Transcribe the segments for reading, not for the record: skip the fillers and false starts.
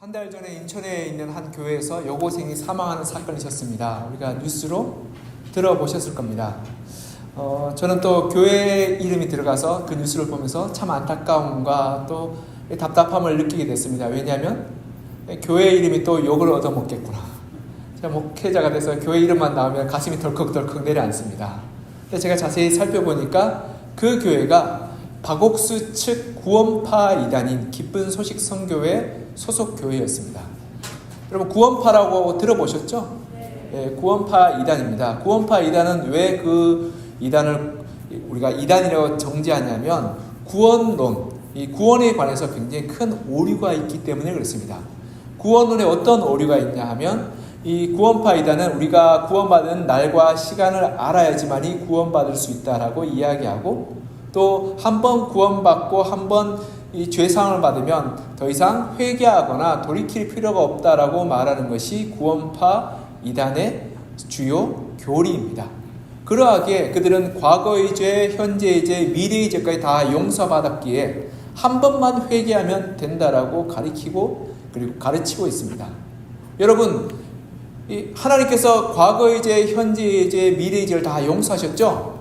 한 달 전에 인천에 있는 한 교회에서 여고생이 사망하는 사건이 있었습니다. 우리가 뉴스로 들어보셨을 겁니다. 저는 또 교회 이름이 들어가서 그 뉴스를 보면서 참 안타까움과 또 답답함을 느끼게 됐습니다. 왜냐하면 교회 이름이 또 욕을 얻어먹겠구나. 제가 목회자가 돼서 교회 이름만 나오면 가슴이 덜컥덜컥 내려앉습니다. 근데 제가 자세히 살펴보니까 그 교회가 박옥수 측 구원파 이단인 기쁜 소식 선교회 소속 교회였습니다. 여러분 구원파라고 들어보셨죠? 네, 구원파 이단입니다. 구원파 이단은 왜 그 이단을 우리가 이단이라고 정지하냐면 구원론, 이 구원에 관해서 굉장히 큰 오류가 있기 때문에 그렇습니다. 구원론에 어떤 오류가 있냐 하면 이 구원파 이단은 우리가 구원받은 날과 시간을 알아야지만이 구원받을 수 있다라고 이야기하고 또 한 번 구원받고 한 번 이 죄상을 받으면 더 이상 회개하거나 돌이킬 필요가 없다라고 말하는 것이 구원파 이단의 주요 교리입니다. 그러하기에 그들은 과거의 죄, 현재의 죄, 미래의 죄까지 다 용서받았기에 한 번만 회개하면 된다라고 가르치고 그리고 가르치고 있습니다. 여러분, 하나님께서 과거의 죄, 현재의 죄, 미래의 죄를 다 용서하셨죠?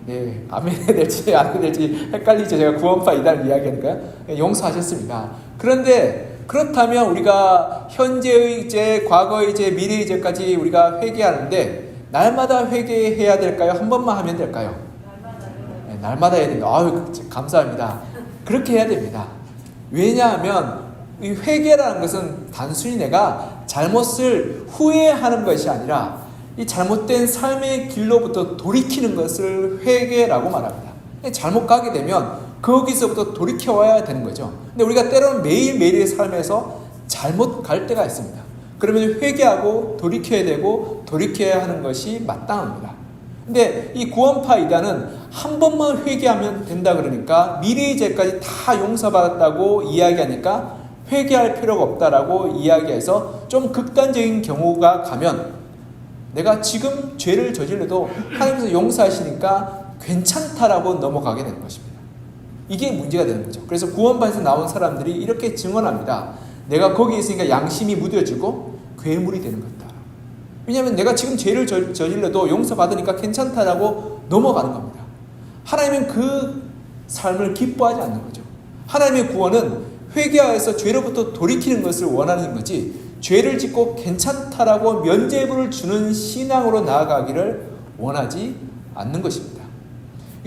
네, 아멘 해야 될지 안 해야 될지 헷갈리죠. 제가 구원파 이단을 이야기하니까요. 네, 용서하셨습니다. 그런데 그렇다면 우리가 현재의 죄, 과거의 죄, 미래의 죄까지 우리가 회개하는데 날마다 회개해야 될까요? 한 번만 하면 될까요? 네, 날마다 해야 됩니다. 아유, 감사합니다. 그렇게 해야 됩니다. 왜냐하면 이 회개라는 것은 단순히 내가 잘못을 후회하는 것이 아니라 이 잘못된 삶의 길로부터 돌이키는 것을 회개라고 말합니다. 잘못 가게 되면 거기서부터 돌이켜와야 되는 거죠. 근데 우리가 때로는 매일매일의 삶에서 잘못 갈 때가 있습니다. 그러면 회개하고 돌이켜야 되고 돌이켜야 하는 것이 마땅합니다. 근데 이 구원파 이단은 한 번만 회개하면 된다 그러니까 미래의 죄까지 다 용서받았다고 이야기하니까 회개할 필요가 없다라고 이야기해서 좀 극단적인 경우가 가면 내가 지금 죄를 저질러도 하나님께서 용서하시니까 괜찮다라고 넘어가게 되는 것입니다. 이게 문제가 되는 거죠. 그래서 구원파에서 나온 사람들이 이렇게 증언합니다. 내가 거기 있으니까 양심이 무뎌지고 괴물이 되는 것이다. 왜냐하면 내가 지금 죄를 저질러도 용서받으니까 괜찮다라고 넘어가는 겁니다. 하나님은 그 삶을 기뻐하지 않는 거죠. 하나님의 구원은 회개하여서 죄로부터 돌이키는 것을 원하는 거지 죄를 짓고 괜찮다라고 면죄부를 주는 신앙으로 나아가기를 원하지 않는 것입니다.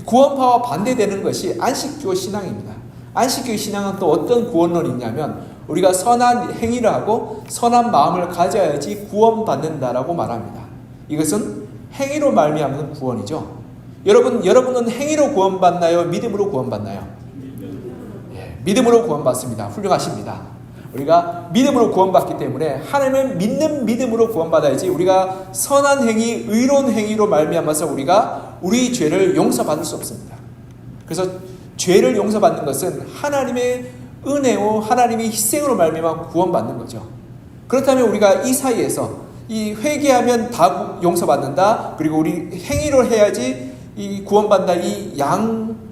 구원파와 반대되는 것이 안식교 신앙입니다. 안식교 신앙은 또 어떤 구원론이 있냐면 우리가 선한 행위를 하고 선한 마음을 가져야지 구원받는다라고 말합니다. 이것은 행위로 말미암는 구원이죠. 여러분은 행위로 구원받나요? 믿음으로 구원받나요? 믿음으로 구원받습니다. 훌륭하십니다. 우리가 믿음으로 구원받기 때문에 하나님을 믿는 믿음으로 구원받아야지 우리가 선한 행위, 의로운 행위로 말미암아서 우리가 우리 죄를 용서받을 수 없습니다. 그래서 죄를 용서받는 것은 하나님의 은혜요, 하나님의 희생으로 말미암아 구원받는 거죠. 그렇다면 우리가 이 사이에서 이 회개하면 다 용서받는다. 그리고 우리 행위로 해야지 이 구원받는다. 이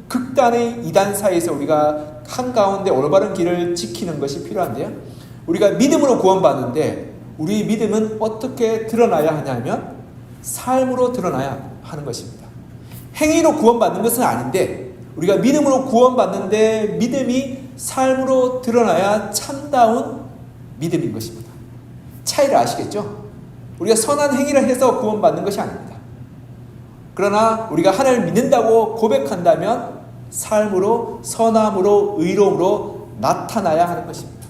극단의 이단 사이에서 우리가 한가운데 올바른 길을 지키는 것이 필요한데요. 우리가 믿음으로 구원받는데 우리 믿음은 어떻게 드러나야 하냐면 삶으로 드러나야 하는 것입니다. 행위로 구원받는 것은 아닌데 우리가 믿음으로 구원받는데 믿음이 삶으로 드러나야 참다운 믿음인 것입니다. 차이를 아시겠죠? 우리가 선한 행위를 해서 구원받는 것이 아닙니다. 그러나 우리가 하나님을 믿는다고 고백한다면 삶으로 선함으로 의로움으로 나타나야 하는 것입니다.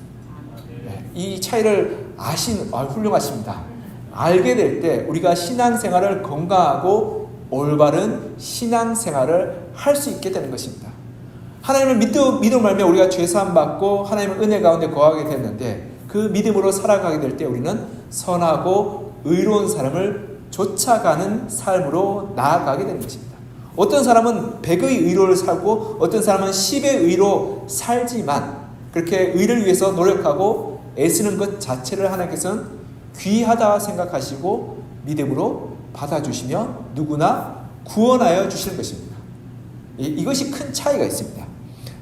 이 차이를 훌륭하십니다. 알게 될 때 우리가 신앙생활을 건강하고 올바른 신앙생활을 할 수 있게 되는 것입니다. 하나님을 믿음 말미암아 우리가 죄사함 받고 하나님의 은혜 가운데 거하게 됐는데 그 믿음으로 살아가게 될 때 우리는 선하고 의로운 삶을 쫓아가는 삶으로 나아가게 되는 것입니다. 어떤 사람은 100의 의로를 살고 어떤 사람은 10의 의로 살지만 그렇게 의를 위해서 노력하고 애쓰는 것 자체를 하나님께서는 귀하다 생각하시고 믿음으로 받아주시며 누구나 구원하여 주시는 것입니다. 이것이 큰 차이가 있습니다.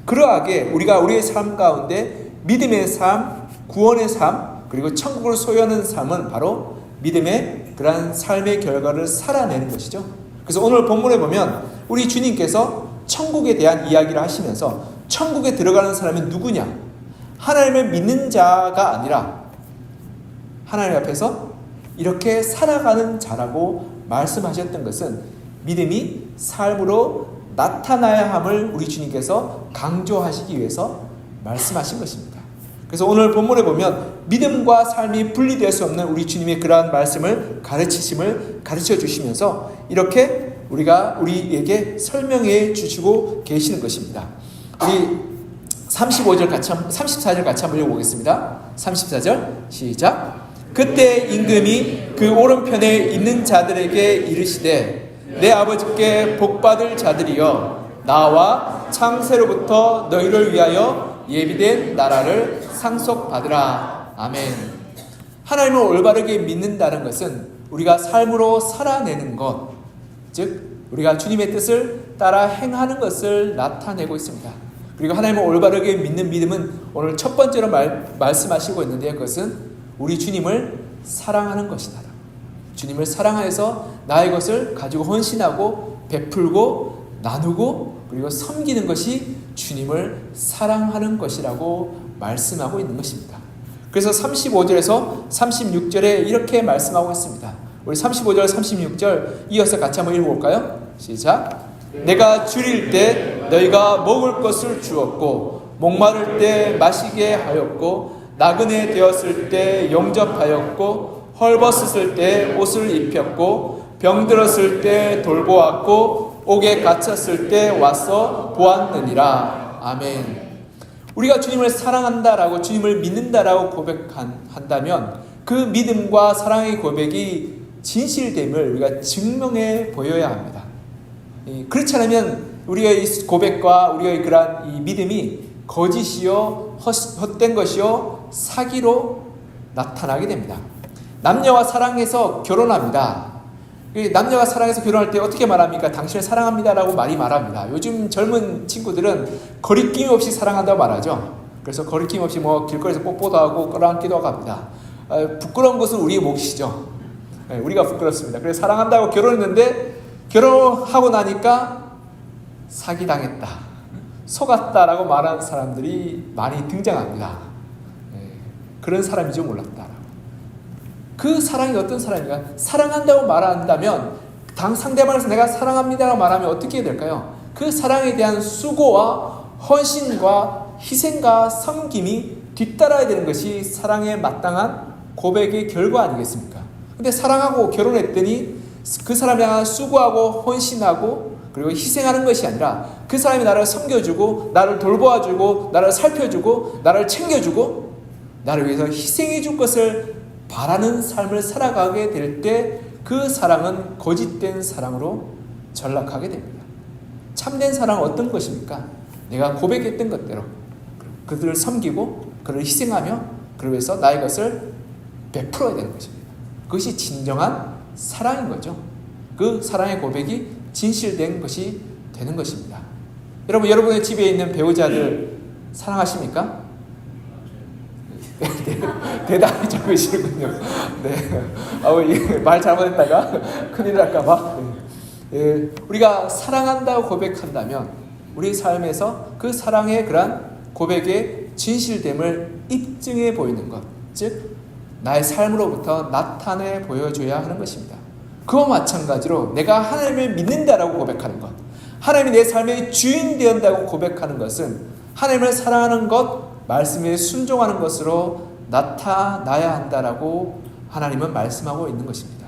그러하게 우리가 우리의 삶 가운데 믿음의 삶, 구원의 삶, 그리고 천국을 소유하는 삶은 바로 믿음의 그러한 삶의 결과를 살아내는 것이죠. 그래서 오늘 본문에 보면 우리 주님께서 천국에 대한 이야기를 하시면서 천국에 들어가는 사람이 누구냐? 하나님을 믿는 자가 아니라 하나님 앞에서 이렇게 살아가는 자라고 말씀하셨던 것은 믿음이 삶으로 나타나야 함을 우리 주님께서 강조하시기 위해서 말씀하신 것입니다. 그래서 오늘 본문에 보면 믿음과 삶이 분리될 수 없는 우리 주님의 그러한 말씀을 가르쳐 주시면서 이렇게 우리에게 설명해 주시고 계시는 것입니다. 우리 34절 같이 한번 읽어보겠습니다. 34절 시작. 그때 임금이 그 오른편에 있는 자들에게 이르시되 내 아버지께 복받을 자들이여 나와 창세로부터 너희를 위하여 예비된 나라를 상속받으라. 아멘. 하나님을 올바르게 믿는다는 것은 우리가 삶으로 살아내는 것, 즉 우리가 주님의 뜻을 따라 행하는 것을 나타내고 있습니다. 그리고 하나님을 올바르게 믿는 믿음은 오늘 첫 번째로 말씀하시고 있는데 그것은 우리 주님을 사랑하는 것이다. 주님을 사랑하여서 나의 것을 가지고 헌신하고 베풀고 나누고 그리고 섬기는 것이 주님을 사랑하는 것이라고 말씀하고 있는 것입니다. 그래서 35절에서 36절에 이렇게 말씀하고 있습니다. 우리 35절 36절 이어서 같이 한번 읽어볼까요? 시작. 내가 줄일 때 너희가 먹을 것을 주었고 목마를 때 마시게 하였고 나그네 되었을 때 영접하였고 헐벗었을 때 옷을 입혔고 병들었을 때 돌보았고 옥에 갇혔을 때 와서 보았느니라. 아멘. 우리가 주님을 사랑한다라고 주님을 믿는다라고 고백한다면 그 믿음과 사랑의 고백이 진실됨을 우리가 증명해 보여야 합니다. 그렇지 않으면 우리의 이 고백과 우리의 그러한 이 믿음이 거짓이요 헛된 것이요 사기로 나타나게 됩니다. 남녀가 사랑해서 결혼합니다. 남녀가 사랑해서 결혼할 때 어떻게 말합니까? 당신을 사랑합니다라고 말합니다. 요즘 젊은 친구들은 거리낌 없이 사랑한다고 말하죠. 그래서 거리낌 없이 길거리에서 뽀뽀도 하고 끌어안기도 하고 합니다. 부끄러운 것은 우리의 몫이죠. 우리가 부끄럽습니다. 그래서 사랑한다고 결혼했는데 결혼하고 나니까 사기당했다, 속았다라고 말하는 사람들이 많이 등장합니다. 그런 사람이죠, 몰랐다. 그 사랑이 어떤 사랑인가? 사랑한다고 말한다면 상대방에서 내가 사랑합니다라고 말하면 어떻게 해야 될까요? 그 사랑에 대한 수고와 헌신과 희생과 섬김이 뒤따라야 되는 것이 사랑에 마땅한 고백의 결과 아니겠습니까? 근데 사랑하고 결혼했더니 그 사람이 향한 수고하고 헌신하고 그리고 희생하는 것이 아니라 그 사람이 나를 섬겨주고 나를 돌보아주고 나를 살펴주고 나를 챙겨주고 나를 위해서 희생해 줄 것을 바라는 삶을 살아가게 될 때 그 사랑은 거짓된 사랑으로 전락하게 됩니다. 참된 사랑은 어떤 것입니까? 내가 고백했던 것대로 그들을 섬기고 그를 희생하며 그를 위해서 나의 것을 베풀어야 되는 것입니다. 그것이 진정한 사랑인 거죠. 그 사랑의 고백이 진실된 것이 되는 것입니다. 여러분의 집에 있는 배우자들 사랑하십니까? 대단히 적으시는군요. 네. 말 잘못했다가 큰일 날까봐. 우리가 사랑한다고 고백한다면 우리 삶에서 그 사랑의 그러한 고백의 진실됨을 입증해 보이는 것, 즉 나의 삶으로부터 나타내 보여줘야 하는 것입니다. 그와 마찬가지로 내가 하나님을 믿는다라고 고백하는 것, 하나님이 내 삶의 주인 되었다고 고백하는 것은 하나님을 사랑하는 것, 말씀에 순종하는 것으로 나타나야 한다라고 하나님은 말씀하고 있는 것입니다.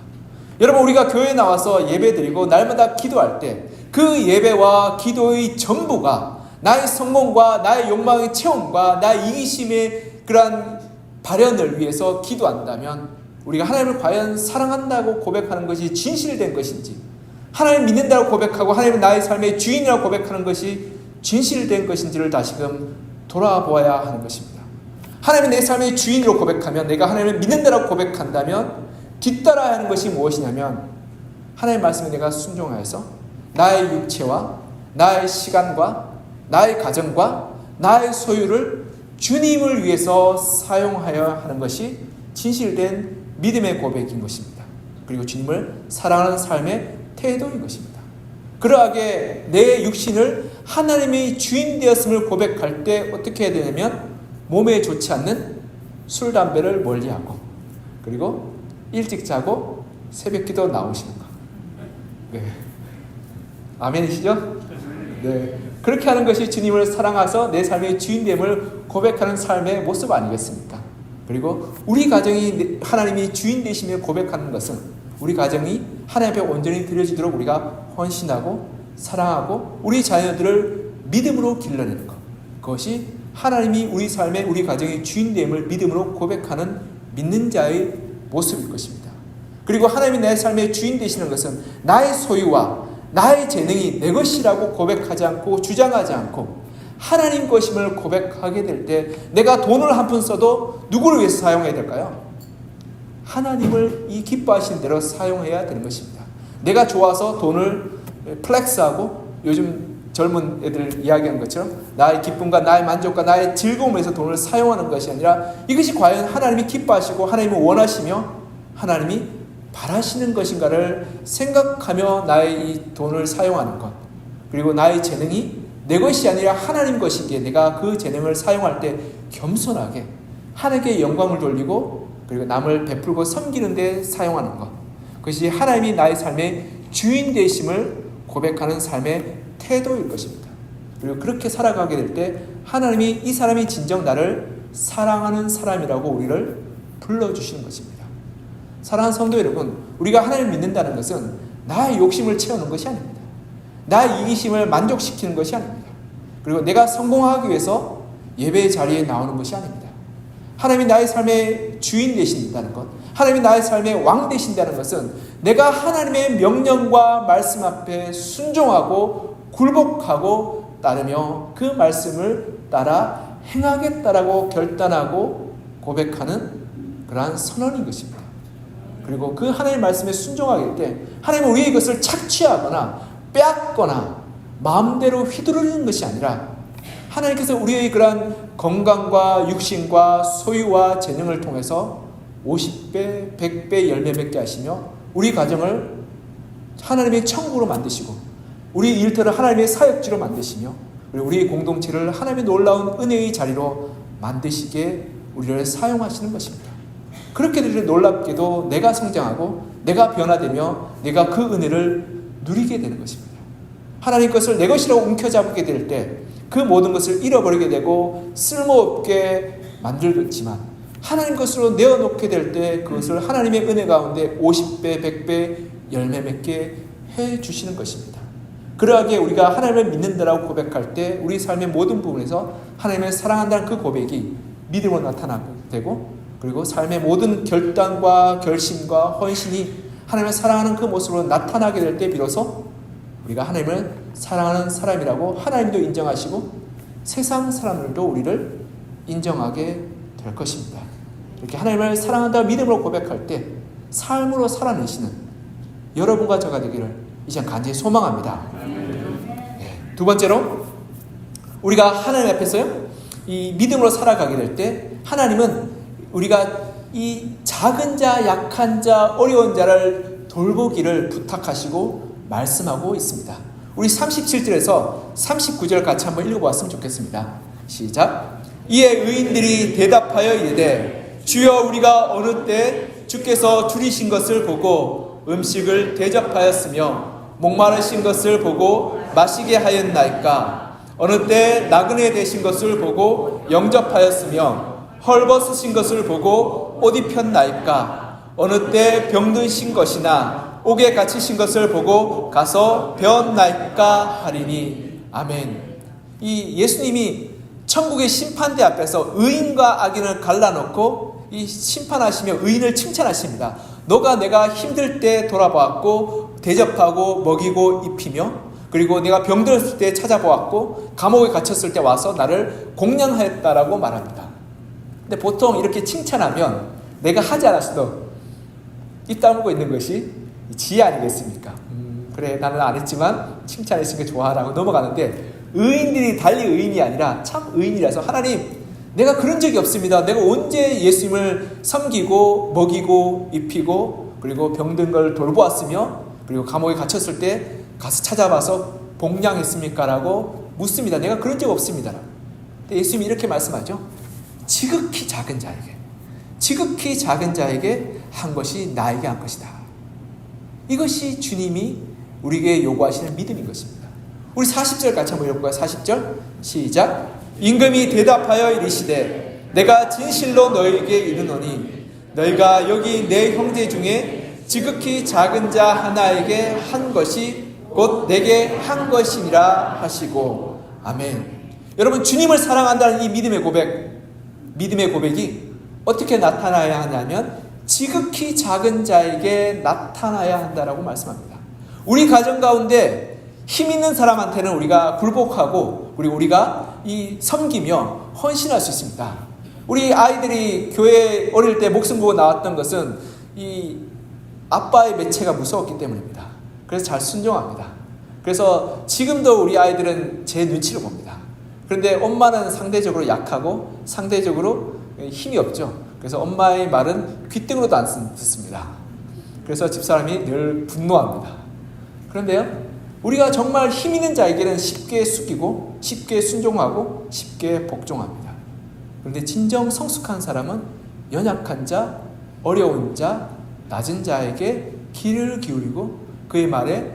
여러분, 우리가 교회에 나와서 예배드리고 날마다 기도할 때 그 예배와 기도의 전부가 나의 성공과 나의 욕망의 체험과 나의 이기심의 그러한 발현을 위해서 기도한다면 우리가 하나님을 과연 사랑한다고 고백하는 것이 진실된 것인지, 하나님 믿는다고 고백하고 하나님은 나의 삶의 주인이라고 고백하는 것이 진실된 것인지를 다시금 돌아보아야 하는 것입니다. 하나님이 내 삶의 주인으로 고백하면, 내가 하나님을 믿는다라고 고백한다면 뒤따라야 하는 것이 무엇이냐면 하나님의 말씀에 내가 순종하여서 나의 육체와 나의 시간과 나의 가정과 나의 소유를 주님을 위해서 사용하여야 하는 것이 진실된 믿음의 고백인 것입니다. 그리고 주님을 사랑하는 삶의 태도인 것입니다. 그러하게 내 육신을 하나님의 주인 되었음을 고백할 때 어떻게 해야 되냐면 몸에 좋지 않는 술, 담배를 멀리하고 그리고 일찍 자고 새벽기도 나오시는 것. 네. 아멘이시죠? 네. 그렇게 하는 것이 주님을 사랑하서 내 삶의 주인됨을 고백하는 삶의 모습 아니겠습니까? 그리고 우리 가정이 하나님이 주인 되심을 고백하는 것은 우리 가정이 하나님 앞에 온전히 드려지도록 우리가 헌신하고 사랑하고 우리 자녀들을 믿음으로 길러내는 것. 그것이 하나님이 우리 삶의 우리 가정의 주인됨을 믿음으로 고백하는 믿는 자의 모습일 것입니다. 그리고 하나님이 내 삶의 주인 되시는 것은 나의 소유와 나의 재능이 내 것이라고 고백하지 않고 주장하지 않고 하나님 것임을 고백하게 될 때 내가 돈을 한 푼 써도 누구를 위해서 사용해야 될까요? 하나님을 이 기뻐하시는 대로 사용해야 되는 것입니다. 내가 좋아서 돈을 플렉스하고 요즘 젊은 애들 이야기하는 것처럼 나의 기쁨과 나의 만족과 나의 즐거움을 위해서 돈을 사용하는 것이 아니라 이것이 과연 하나님이 기뻐하시고 하나님이 원하시며 하나님이 바라시는 것인가를 생각하며 나의 이 돈을 사용하는 것, 그리고 나의 재능이 내 것이 아니라 하나님 것이기에 내가 그 재능을 사용할 때 겸손하게 하나님께 영광을 돌리고 그리고 남을 베풀고 섬기는 데 사용하는 것, 그것이 하나님이 나의 삶의 주인 되심을 고백하는 삶의 태도일 것입니다. 그리고 그렇게 살아가게 될 때 하나님이 이 사람이 진정 나를 사랑하는 사람이라고 우리를 불러주시는 것입니다. 사랑하는 성도 여러분, 우리가 하나님을 믿는다는 것은 나의 욕심을 채우는 것이 아닙니다. 나의 이기심을 만족시키는 것이 아닙니다. 그리고 내가 성공하기 위해서 예배의 자리에 나오는 것이 아닙니다. 하나님이 나의 삶의 주인 되신다는 것, 하나님이 나의 삶의 왕 되신다는 것은 내가 하나님의 명령과 말씀 앞에 순종하고 굴복하고 따르며 그 말씀을 따라 행하겠다라고 결단하고 고백하는 그러한 선언인 것입니다. 그리고 그 하나님의 말씀에 순종하게 될 때 하나님은 우리의 것을 착취하거나 빼앗거나 마음대로 휘두르는 것이 아니라 하나님께서 우리의 그러한 건강과 육신과 소유와 재능을 통해서 50배, 100배 열매 맺게 하시며 우리 가정을 하나님의 천국으로 만드시고 우리 일터를 하나님의 사역지로 만드시며 우리의 공동체를 하나님의 놀라운 은혜의 자리로 만드시기에 우리를 사용하시는 것입니다. 그렇게 될 때 놀랍게도 내가 성장하고 내가 변화되며 내가 그 은혜를 누리게 되는 것입니다. 하나님 것을 내 것이라고 움켜잡게 될 때 그 모든 것을 잃어버리게 되고 쓸모없게 만들겠지만 하나님 것으로 내어놓게 될 때 그것을 하나님의 은혜 가운데 50배, 100배 열매 맺게 해주시는 것입니다. 그러하기에 우리가 하나님을 믿는다라고 고백할 때 우리 삶의 모든 부분에서 하나님을 사랑한다는 그 고백이 믿음으로 나타나게 되고 그리고 삶의 모든 결단과 결심과 헌신이 하나님을 사랑하는 그 모습으로 나타나게 될 때 비로소 우리가 하나님을 사랑하는 사람이라고 하나님도 인정하시고 세상 사람들도 우리를 인정하게 될 것입니다. 이렇게 하나님을 사랑한다 믿음으로 고백할 때 삶으로 살아내시는 여러분과 저가 되기를 이 시간 간절히 소망합니다. 네. 두 번째로 우리가 하나님 앞에서요 이 믿음으로 살아가게 될 때 하나님은 우리가 이 작은 자, 약한 자, 어려운 자를 돌보기를 부탁하시고 말씀하고 있습니다. 우리 37절에서 39절 같이 한번 읽어보았으면 좋겠습니다. 시작. 이에 의인들이 대답하여 이르되 주여 우리가 어느 때 주께서 줄이신 것을 보고 음식을 대접하였으며 목마르신 것을 보고 마시게 하였나이까? 어느 때 나그네 되신 것을 보고 영접하였으며 헐벗으신 것을 보고 옷 입혔나이까? 어느 때 병드신 것이나 옥에 갇히신 것을 보고 가서 배웠나이까 하리니. 아멘. 이 예수님이 천국의 심판대 앞에서 의인과 악인을 갈라놓고 이 심판하시며 의인을 칭찬하십니다. 너가 내가 힘들 때 돌아보았고 대접하고 먹이고 입히며 그리고 내가 병들었을 때 찾아보았고 감옥에 갇혔을 때 와서 나를 공양하였다라고 말합니다. 근데 보통 이렇게 칭찬하면 내가 하지 않았어도 입 다물고 있는 것이 지혜 아니겠습니까? 그래 나는 안 했지만 칭찬했으니까 좋아라고 넘어가는데 의인들이 달리 의인이 아니라 참 의인이라서 하나님 내가 그런 적이 없습니다. 내가 언제 예수님을 섬기고 먹이고 입히고 그리고 병든 걸 돌보았으며 그리고 감옥에 갇혔을 때 가서 찾아봐서 복양했습니까? 라고 묻습니다. 내가 그런 적 없습니다. 근데 예수님이 이렇게 말씀하죠. 지극히 작은 자에게 한 것이 나에게 한 것이다. 이것이 주님이 우리에게 요구하시는 믿음인 것입니다. 우리 40절 같이 한번 읽어볼까요? 40절 시작. 임금이 대답하여 이르시되 내가 진실로 너희에게 이르노니 너희가 여기 내 형제 중에 지극히 작은 자 하나에게 한 것이 곧 내게 한 것이니라 하시고 아멘. 여러분, 주님을 사랑한다는 이 믿음의 고백이 어떻게 나타나야 하냐면 지극히 작은 자에게 나타나야 한다라고 말씀합니다. 우리 가정 가운데 힘 있는 사람한테는 우리가 굴복하고 그리고 우리가 섬기며 헌신할 수 있습니다. 우리 아이들이 교회 어릴 때 목숨 보고 나왔던 것은 이 아빠의 매체가 무서웠기 때문입니다. 그래서 잘 순종합니다. 그래서 지금도 우리 아이들은 제 눈치를 봅니다. 그런데 엄마는 상대적으로 약하고 상대적으로 힘이 없죠. 그래서 엄마의 말은 귓등으로도 안 듣습니다. 그래서 집사람이 늘 분노합니다. 그런데요, 우리가 정말 힘 있는 자에게는 쉽게 숙이고 쉽게 순종하고 쉽게 복종합니다. 그런데 진정 성숙한 사람은 연약한 자, 어려운 자, 낮은 자에게 귀를 기울이고 그의 말에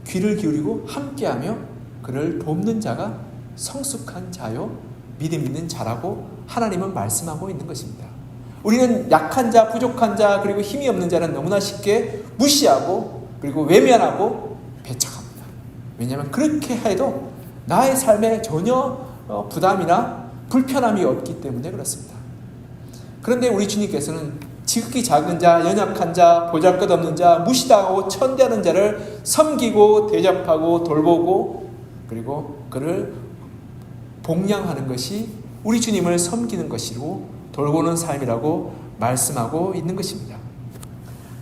귀를 기울이고 함께하며 그를 돕는 자가 성숙한 자요 믿음 있는 자라고 하나님은 말씀하고 있는 것입니다. 우리는 약한 자, 부족한 자, 그리고 힘이 없는 자는 너무나 쉽게 무시하고 그리고 외면하고 배척합니다. 왜냐하면 그렇게 해도 나의 삶에 전혀 부담이나 불편함이 없기 때문에 그렇습니다. 그런데 우리 주님께서는 지극히 작은 자, 연약한 자, 보잘것없는 자, 무시당하고 천대하는 자를 섬기고 대접하고 돌보고 그리고 그를 복양하는 것이 우리 주님을 섬기는 것이고 돌보는 삶이라고 말씀하고 있는 것입니다.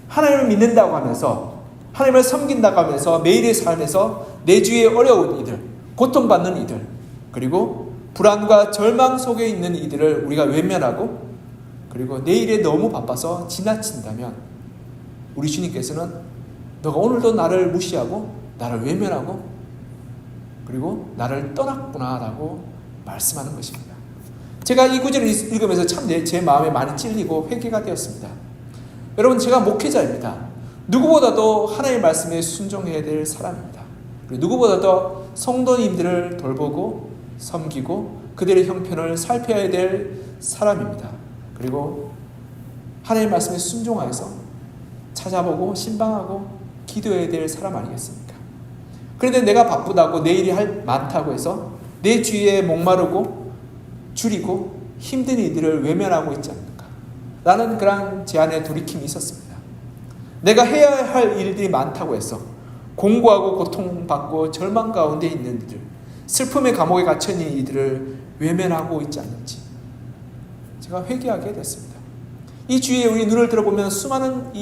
하나님을 믿는다고 하면서 하나님을 섬긴다고 하면서 매일의 삶에서 내 주위에 어려운 이들, 고통받는 이들, 그리고 불안과 절망 속에 있는 이들을 우리가 외면하고 그리고 내일에 너무 바빠서 지나친다면 우리 주님께서는 너가 오늘도 나를 무시하고 나를 외면하고 그리고 나를 떠났구나 라고 말씀하는 것입니다. 제가 이 구절을 읽으면서 참 제 마음에 많이 찔리고 회개가 되었습니다. 여러분, 제가 목회자입니다. 누구보다도 하나님의 말씀에 순종해야 될 사람입니다. 그리고 누구보다도 성도님들을 돌보고 섬기고 그들의 형편을 살펴야 될 사람입니다. 그리고 하나님의 말씀에 순종하여서 찾아보고 신방하고 기도해야 될 사람 아니겠습니까? 그런데 내가 바쁘다고 내 일이 많다고 해서 내 주위에 목마르고 줄이고 힘든 이들을 외면하고 있지 않는가? 라는 그런 제 안에 돌이킴이 있었습니다. 내가 해야 할 일들이 많다고 해서 공고하고 고통받고 절망 가운데 있는 이들, 슬픔의 감옥에 갇혀있는 이들을 외면하고 있지 않는지 제가 회개하게 됐습니다. 이 주위에 우리 눈을 들어보면 수많은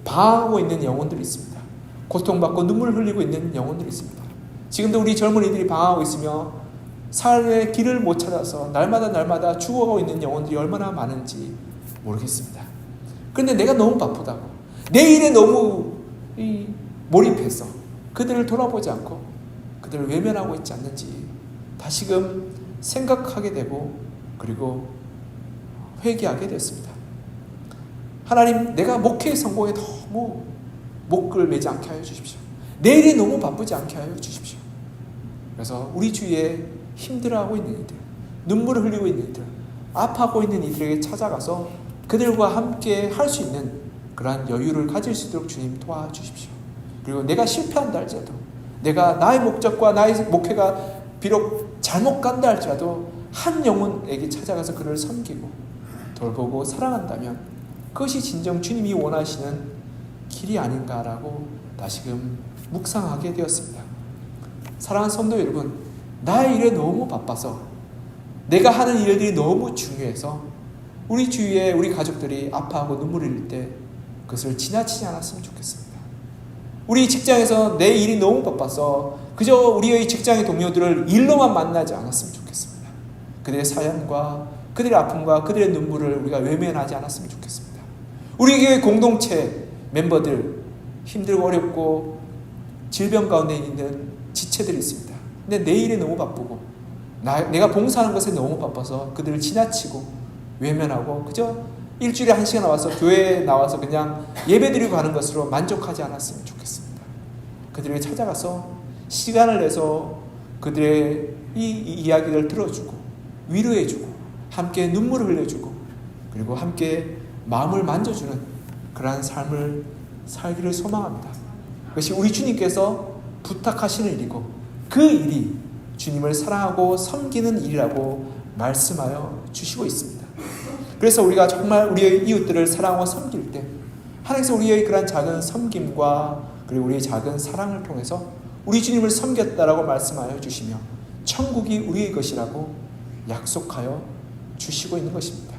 방황하고 있는 영혼들이 있습니다. 고통받고 눈물을 흘리고 있는 영혼들이 있습니다. 지금도 우리 젊은이들이 방황하고 있으며 삶의 길을 못 찾아서 날마다 죽어가고 있는 영혼들이 얼마나 많은지 모르겠습니다. 그런데 내가 너무 바쁘다고 내 일에 너무 몰입해서 그들을 돌아보지 않고 그들을 외면하고 있지 않는지 다시금 생각하게 되고 그리고 회개하게 됐습니다. 하나님, 내가 목회의 성공에 너무 목을 매지 않게 하여 주십시오. 내일이 너무 바쁘지 않게 하여 주십시오. 그래서 우리 주위에 힘들어하고 있는 이들, 눈물을 흘리고 있는 이들, 아파하고 있는 이들에게 찾아가서 그들과 함께 할 수 있는 그러한 여유를 가질 수 있도록 주님 도와주십시오. 그리고 내가 실패한다 할지라도 내가 나의 목적과 나의 목회가 비록 잘못 간다 할지라도 한 영혼에게 찾아가서 그를 섬기고 돌보고 사랑한다면 그것이 진정 주님이 원하시는 길이 아닌가라고 다시금 묵상하게 되었습니다. 사랑하는 성도 여러분, 나의 일에 너무 바빠서 내가 하는 일들이 너무 중요해서 우리 주위에 우리 가족들이 아파하고 눈물을 흘릴 때 그것을 지나치지 않았으면 좋겠습니다. 우리 직장에서 내 일이 너무 바빠서 그저 우리의 직장의 동료들을 일로만 만나지 않았으면 좋겠습니다. 그들의 사연과 그들의 아픔과 그들의 눈물을 우리가 외면하지 않았으면 좋겠습니다. 우리 교회 공동체 멤버들 힘들고 어렵고 질병 가운데 있는 지체들이 있습니다. 근데 내일에 너무 바쁘고 내가 봉사하는 것에 너무 바빠서 그들을 지나치고 외면하고 그저 일주일에 1시간 나와서 교회에 나와서 그냥 예배드리고 가는 것으로 만족하지 않았으면 좋겠습니다. 그들에게 찾아가서 시간을 내서 그들의 이 이야기를 들어주고 위로해주고 함께 눈물을 흘려주고 그리고 함께 마음을 만져주는 그러한 삶을 살기를 소망합니다. 그것이 우리 주님께서 부탁하시는 일이고 그 일이 주님을 사랑하고 섬기는 일이라고 말씀하여 주시고 있습니다. 그래서 우리가 정말 우리의 이웃들을 사랑하고 섬길 때 하나님께서 우리의 그런 작은 섬김과 그리고 우리의 작은 사랑을 통해서 우리 주님을 섬겼다라고 말씀하여 주시며 천국이 우리의 것이라고 약속하여 주시고 있는 것입니다.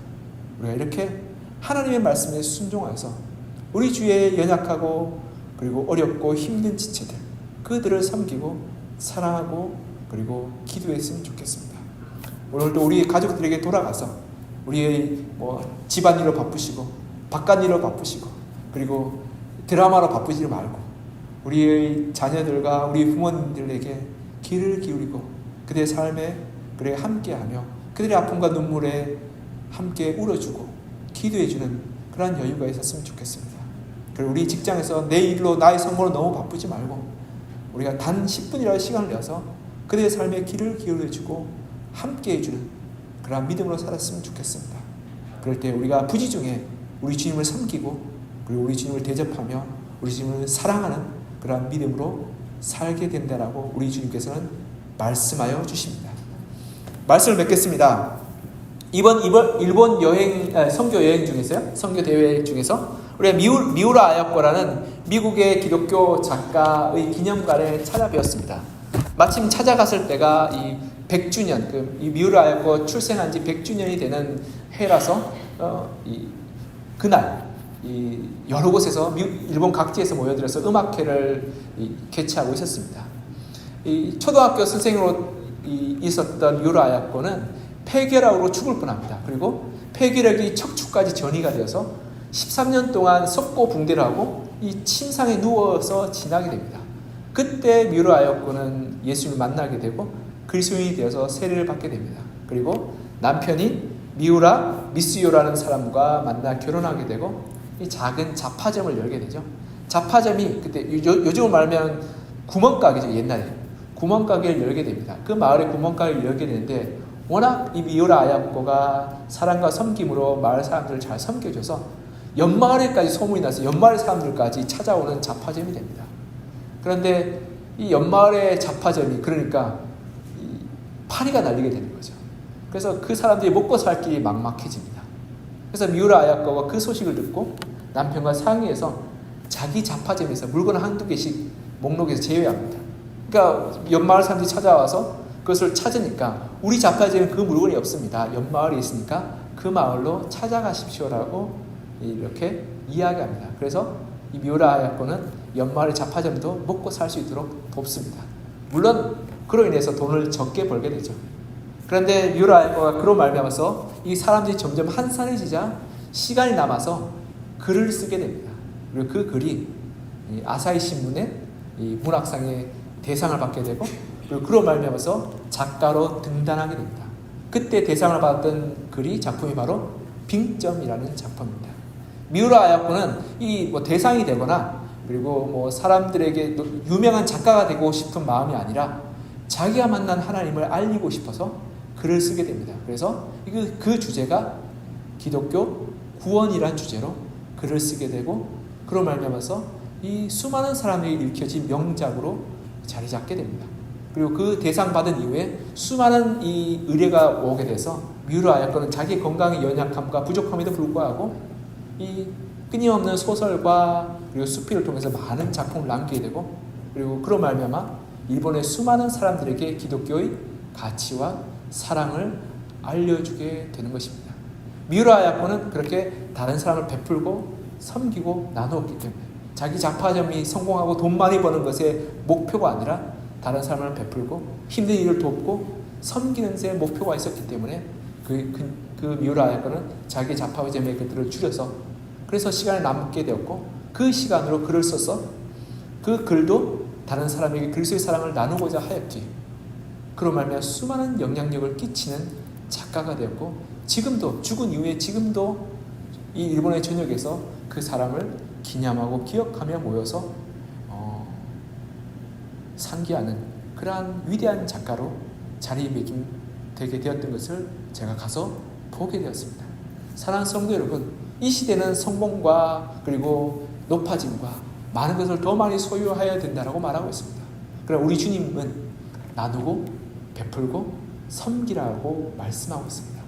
우리가 이렇게 하나님의 말씀에 순종하여서 우리 주위에 연약하고 그리고 어렵고 힘든 지체들 그들을 섬기고 사랑하고 그리고 기도했으면 좋겠습니다. 오늘도 우리 가족들에게 돌아가서 우리의 집안일로 바쁘시고 바깥일로 바쁘시고 그리고 드라마로 바쁘지 말고 우리의 자녀들과 우리 부모님들에게 귀를 기울이고 그들의 삶에 그래 함께하며 그들의 아픔과 눈물에 함께 울어주고 기도해주는 그런 여유가 있었으면 좋겠습니다. 그리고 우리 직장에서 내 일로 나의 성공으로 너무 바쁘지 말고 우리가 단 10분이라도 시간을 내서 그들의 삶에 귀를 기울여주고 함께해주는 그런 믿음으로 살았으면 좋겠습니다. 그럴 때 우리가 부지 중에 우리 주님을 섬기고 그리고 우리 주님을 대접하며 우리 주님을 사랑하는 그런 믿음으로 살게 된다라고 우리 주님께서는 말씀하여 주십니다. 말씀을 맺겠습니다. 이번 일본 선교 여행 중에서요, 선교 대회 중에서 우리가 미우라 아야코라는 미국의 기독교 작가의 기념관에 찾아뵈었습니다. 마침 찾아갔을 때가 이 100주년, 이 미우라 아야코 출생한 지 100주년이 되는 해라서 그날 여러 곳에서 일본 각지에서 모여들어서 음악회를 개최하고 있었습니다. 초등학교 선생으로 있었던 미우라 아야코는 폐결핵으로 죽을 뻔합니다. 그리고 폐결핵이 척추까지 전이가 되어서 13년 동안 석고 붕대를 하고 이 침상에 누워서 지나게 됩니다. 그때 미우라 아야코는 예수님을 만나게 되고 그리스도인이 되어서 세례를 받게 됩니다. 그리고 남편인 미우라 미스요라는 사람과 만나 결혼하게 되고 이 작은 잡화점을 열게 되죠. 잡화점이 그때 요즘으로 말하면 구멍가게죠. 옛날에 구멍가게를 열게 됩니다. 그 마을에 구멍가게를 열게 되는데 워낙 이 미우라 아야코가 사랑과 섬김으로 마을 사람들을 잘 섬겨줘서 옆마을에까지 소문이 나서 옆마을 사람들까지 찾아오는 잡화점이 됩니다. 그런데 이 옆마을의 잡화점이 그러니까 파리가 날리게 되는 거죠. 그래서 그 사람들이 먹고 살 길이 막막해집니다. 그래서 미우라 아야코가 그 소식을 듣고 남편과 상의해서 자기 잡화점에서 물건 한두 개씩 목록에서 제외합니다. 그러니까 옆마을 사람들이 찾아와서 그것을 찾으니까 우리 잡화점에 그 물건이 없습니다. 옆마을에 있으니까 그 마을로 찾아가십시오라고 이렇게 이야기합니다. 그래서 이 미우라 아야코는 옆마을의 잡화점도 먹고 살 수 있도록 돕습니다. 물론 그로 인해서 돈을 적게 벌게 되죠. 그런데 미우라 아야코가 그로 말미암아서 이 사람들이 점점 한산해지자 시간이 남아서 글을 쓰게 됩니다. 그리고 그 글이 아사히 신문의 문학상의 대상을 받게 되고 그리고 그로 말미암아서 작가로 등단하게 됩니다. 그때 대상을 받았던 글이 작품이 바로 빙점이라는 작품입니다. 미우라 아야코는 이 대상이 되거나 그리고 사람들에게 유명한 작가가 되고 싶은 마음이 아니라 자기가 만난 하나님을 알리고 싶어서 글을 쓰게 됩니다. 그래서 그 주제가 기독교 구원이란 주제로 글을 쓰게 되고 그로 말미암아서 이 수많은 사람에게 읽혀진 명작으로 자리 잡게 됩니다. 그리고 그 대상 받은 이후에 수많은 이 의뢰가 오게 돼서 미우라 아야코는 자기 건강의 연약함과 부족함에도 불구하고 이 끊임없는 소설과 그리고 수필을 통해서 많은 작품을 남기게 되고 그리고 그로 말미암아 일본의 수많은 사람들에게 기독교의 가치와 사랑을 알려주게 되는 것입니다. 미우라 아야코는 그렇게 다른 사람을 베풀고 섬기고 나누었기 때문에 자기 잡화점이 성공하고 돈 많이 버는 것의 목표가 아니라 다른 사람을 베풀고 힘든 일을 돕고 섬기는 데 목표가 있었기 때문에 그 미우라야고는 자기 자파우잼의 그들을 줄여서 그래서 시간을 남게 되었고 그 시간으로 글을 써서 그 글도 다른 사람에게 그리스도의 사랑을 나누고자 하였지. 그로 말미암아 수많은 영향력을 끼치는 작가가 되었고 지금도 죽은 이후에 지금도 이 일본의 전역에서 그 사람을 기념하고 기억하며 모여서 상기하는 그러한 위대한 작가로 자리매김되게 되었던 것을 제가 가서 보게 되었습니다. 사랑하는 성도 여러분, 이 시대는 성공과 그리고 높아짐과 많은 것을 더 많이 소유하여야 된다고 말하고 있습니다. 그러나 우리 주님은 나누고 베풀고 섬기라고 말씀하고 있습니다.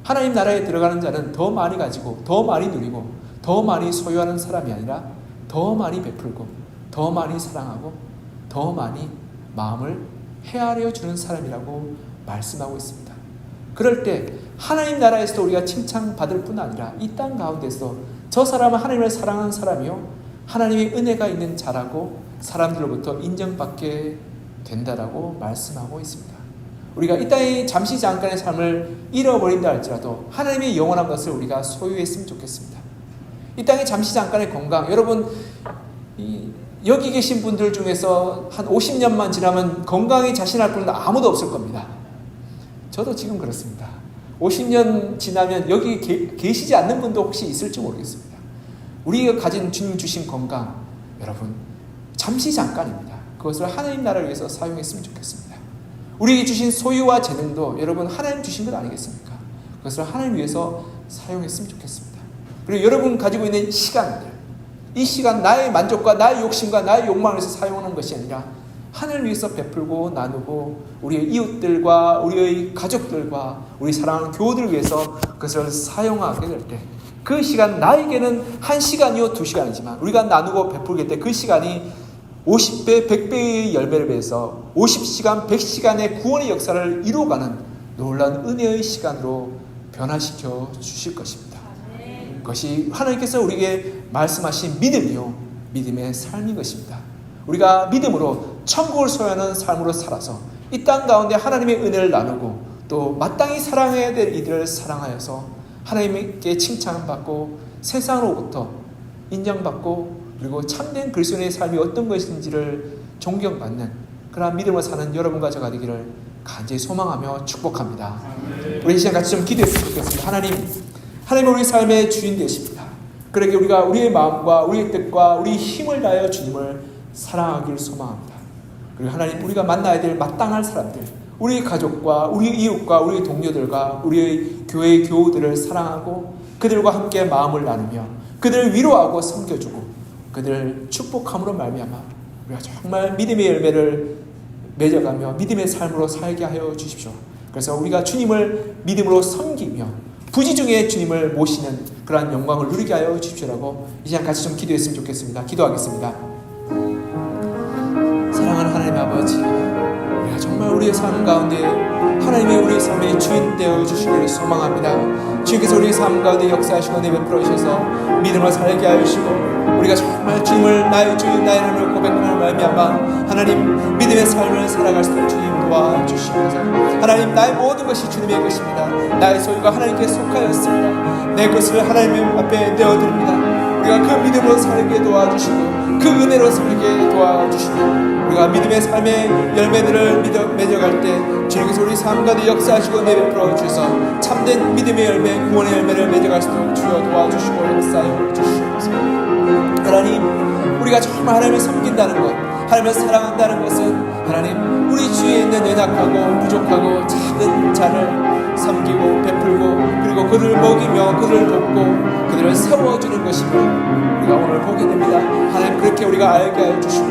하나님 나라에 들어가는 자는 더 많이 가지고 더 많이 누리고 더 많이 소유하는 사람이 아니라 더 많이 베풀고 더 많이 사랑하고 더 많이 마음을 헤아려 주는 사람이라고 말씀하고 있습니다. 그럴 때 하나님 나라에서도 우리가 칭찬받을 뿐 아니라 이 땅 가운데서 저 사람은 하나님을 사랑하는 사람이요 하나님의 은혜가 있는 자라고 사람들로부터 인정받게 된다라고 말씀하고 있습니다. 우리가 이 땅에 잠시 잠깐의 삶을 잃어버린다 할지라도 하나님의 영원한 것을 우리가 소유했으면 좋겠습니다. 이 땅에 잠시 잠깐의 건강, 여러분 여기 계신 분들 중에서 한 50년만 지나면 건강에 자신할 분은 아무도 없을 겁니다. 저도 지금 그렇습니다. 50년 지나면 여기 계시지 않는 분도 혹시 있을지 모르겠습니다. 우리가 가진 주님 주신 건강, 여러분 잠시 잠깐입니다. 그것을 하나님 나라를 위해서 사용했으면 좋겠습니다. 우리에게 주신 소유와 재능도 여러분 하나님 주신 것 아니겠습니까? 그것을 하나님 위해서 사용했으면 좋겠습니다. 그리고 여러분 가지고 있는 시간들, 이 시간 나의 만족과 나의 욕심과 나의 욕망을 위해서 사용하는 것이 아니라 하나님을 위해서 베풀고 나누고 우리의 이웃들과 우리의 가족들과 우리 사랑하는 교우들을 위해서 그것을 사용하게 될 때 그 시간 나에게는 1시간이요 2시간이지만 우리가 나누고 베풀게 될 때 그 시간이 50배, 100배의 열매를 배해서 50시간, 100시간의 구원의 역사를 이루어가는 놀라운 은혜의 시간으로 변화시켜 주실 것입니다. 그것이 하나님께서 우리에게 말씀하신 믿음이요 믿음의 삶인 것입니다. 우리가 믿음으로 천국을 소유하는 삶으로 살아서 이 땅 가운데 하나님의 은혜를 나누고 또 마땅히 사랑해야 될 이들을 사랑하여서 하나님께 칭찬받고 세상으로부터 인정받고 그리고 참된 그리스도인의 삶이 어떤 것인지를 존경받는 그러한 믿음을 사는 여러분과 저가 되기를 간절히 소망하며 축복합니다. 우리 이 시간 같이 좀 기도했으면 좋겠습니다. 하나님은 우리 삶의 주인 되십니다. 그러기에 우리가 우리의 마음과 우리의 뜻과 우리의 힘을 다하여 주님을 사랑하기를 소망합니다. 그리고 하나님 우리가 만나야 될 마땅할 사람들, 우리 가족과 우리 이웃과 우리 동료들과 우리의 교회의 교우들을 사랑하고 그들과 함께 마음을 나누며 그들을 위로하고 섬겨주고 그들을 축복함으로 말미암아 우리가 정말 믿음의 열매를 맺어가며 믿음의 삶으로 살게 하여 주십시오. 그래서 우리가 주님을 믿음으로 섬기며 부지중에 주님을 모시는 그러한 영광을 누리게 하여 주십시오라고 이 시간 같이 좀 기도했으면 좋겠습니다. 기도하겠습니다. 사랑하는 하나님 아버지, 우리가 정말 우리의 삶 가운데 하나님의 우리의 삶의 주인 되어 주시기를 소망합니다. 주님께서 우리의 삶 가운데 역사하시고 내베풀어 주셔서 믿음을 살게 하여 주시고 우리가 정말 주님을 나의 주인 나의 하나님을 고백하는 말미암아 하나님 믿음의 삶을 살아갈 수 있도록 주님 도와주시면서 하나님 나의 모든 것이 주님의 것입니다. 나의 소유가 하나님께 속하였습니다. 내 것을 하나님 앞에 내어드립니다. 우리가 그 믿음으로 살게 도와주시고 그 은혜로 살게 도와주시고 우리가 믿음의 삶의 열매들을 맺어갈 때 주님께서 우리 삶 가운데 역사하시고 내베풀어 주셔서 참된 믿음의 열매 구원의 열매를 맺어갈 수 있도록 주여 도와주시고 역사하여 주시옵소서. 하나님 우리가 정말 하나님을 섬긴다는 것 하나님을 사랑한다는 것은 하나님 우리 주위에 있는 연약하고 부족하고 작은 자를 섬기고 베풀고 그리고 그를 먹이며 그를 돕고 그들을 세워주는 것임을 우리가 오늘 보게 됩니다. 하나님 그렇게 우리가 알게 하여 주시고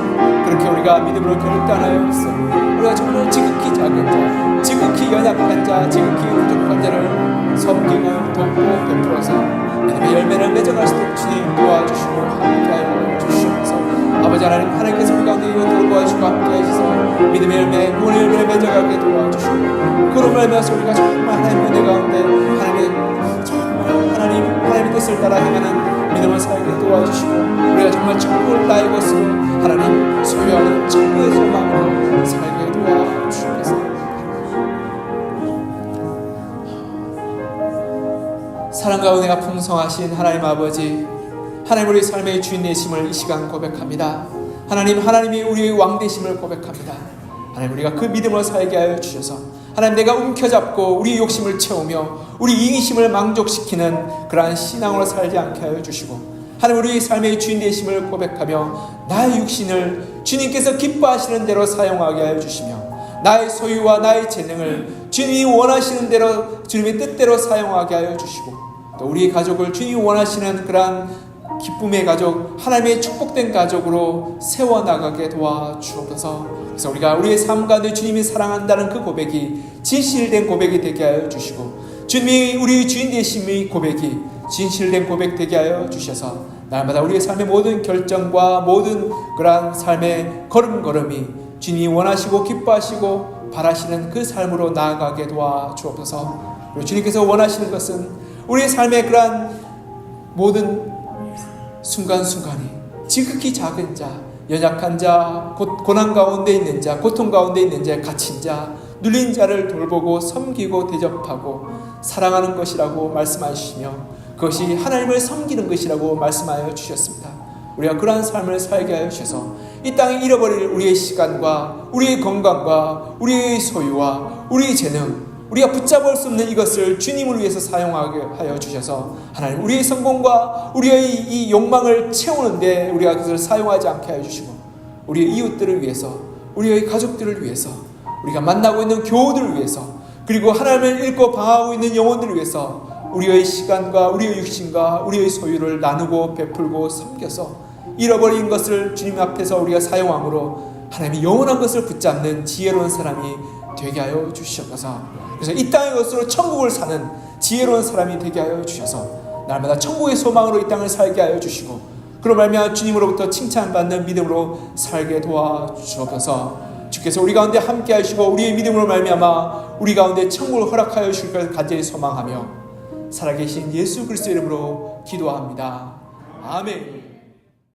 그렇게 우리가 믿음으로 결단하여 있어 우리가 정말 지극히 작은 자 지극히 연약한 자 지극히 부족한 자를 섬기고 돕고 베풀어서 믿음의 열매를 맺어갈 수 있도록 주님 도와주시고 함께하여 주시옵소서. 아버지 하나님 하나님께서 우리 가운데 이것들을 도와주시고 함께해 주셔서 믿음의 열매 구원의 열매를 맺어가게 도와주시고 그로 말미암아서 우리가 정말 하나님의 은혜 가운데 하나님의 정말 하나님의 뜻을 따라 행하는 믿음을 살게 도와주시고 우리가 정말 천국을 나의 것으로 하나님 소유하는 천국의 소망으로 살게 도와주시옵소서. 사랑과 은혜가 풍성하신 하나님 아버지, 하나님 우리 삶의 주인 되심을 이 시간 고백합니다. 하나님이 우리의 왕 되심을 고백합니다. 하나님, 우리가 그 믿음으로 살게 하여 주셔서 하나님, 내가 움켜잡고 우리 욕심을 채우며 우리 이기심을 만족시키는 그러한 신앙으로 살지 않게 하여 주시고, 하나님 우리 삶의 주인 되심을 고백하며 나의 육신을 주님께서 기뻐하시는 대로 사용하게 하여 주시며, 나의 소유와 나의 재능을 주님이 원하시는 대로 주님의 뜻대로 사용하게 하여 주시고, 또 우리 가족을 주님이 원하시는 그러한 기쁨의 가족, 하나님의 축복된 가족으로 세워나가게 도와주옵소서. 그래서 우리가 우리의 삶 가운데 주님이 사랑한다는 그 고백이 진실된 고백이 되게 하여 주시고, 주님이 우리 주인 되심의 고백이 진실된 고백 되게 하여 주셔서 날마다 우리의 삶의 모든 결정과 모든 그러한 삶의 걸음걸음이 주님이 원하시고 기뻐하시고 바라시는 그 삶으로 나아가게 도와주옵소서. 그리고 주님께서 원하시는 것은 우리의 삶의 그러한 모든 순간순간이 지극히 작은 자, 연약한 자, 고난 가운데 있는 자, 고통 가운데 있는 자, 갇힌 자, 눌린 자를 돌보고 섬기고 대접하고 사랑하는 것이라고 말씀하시며, 그것이 하나님을 섬기는 것이라고 말씀하여 주셨습니다. 우리가 그러한 삶을 살게 하여 주셔서 이 땅에 잃어버릴 우리의 시간과 우리의 건강과 우리의 소유와 우리의 재능, 우리가 붙잡을 수 없는 이것을 주님을 위해서 사용하게 하여 주셔서 하나님, 우리의 성공과 우리의 이 욕망을 채우는데 우리가 그것을 사용하지 않게 하여 주시고, 우리의 이웃들을 위해서, 우리의 가족들을 위해서, 우리가 만나고 있는 교우들을 위해서, 그리고 하나님을 읽고 방황하고 있는 영혼들을 위해서 우리의 시간과 우리의 육신과 우리의 소유를 나누고 베풀고 섬겨서 잃어버린 것을 주님 앞에서 우리가 사용함으로 하나님이 영원한 것을 붙잡는 지혜로운 사람이 되게 하여 주시옵소서. 그래서 이 땅의 것으로 천국을 사는 지혜로운 사람이 되게 하여 주셔서 날마다 천국의 소망으로 이 땅을 살게 하여 주시고, 그로 말미암아 주님으로부터 칭찬받는 믿음으로 살게 도와주옵소서. 주께서 우리 가운데 함께 하시고 우리의 믿음으로 말미암아 우리 가운데 천국을 허락하여 주실 것을 간절히 소망하며 살아계신 예수 그리스도의 이름으로 기도합니다. 아멘.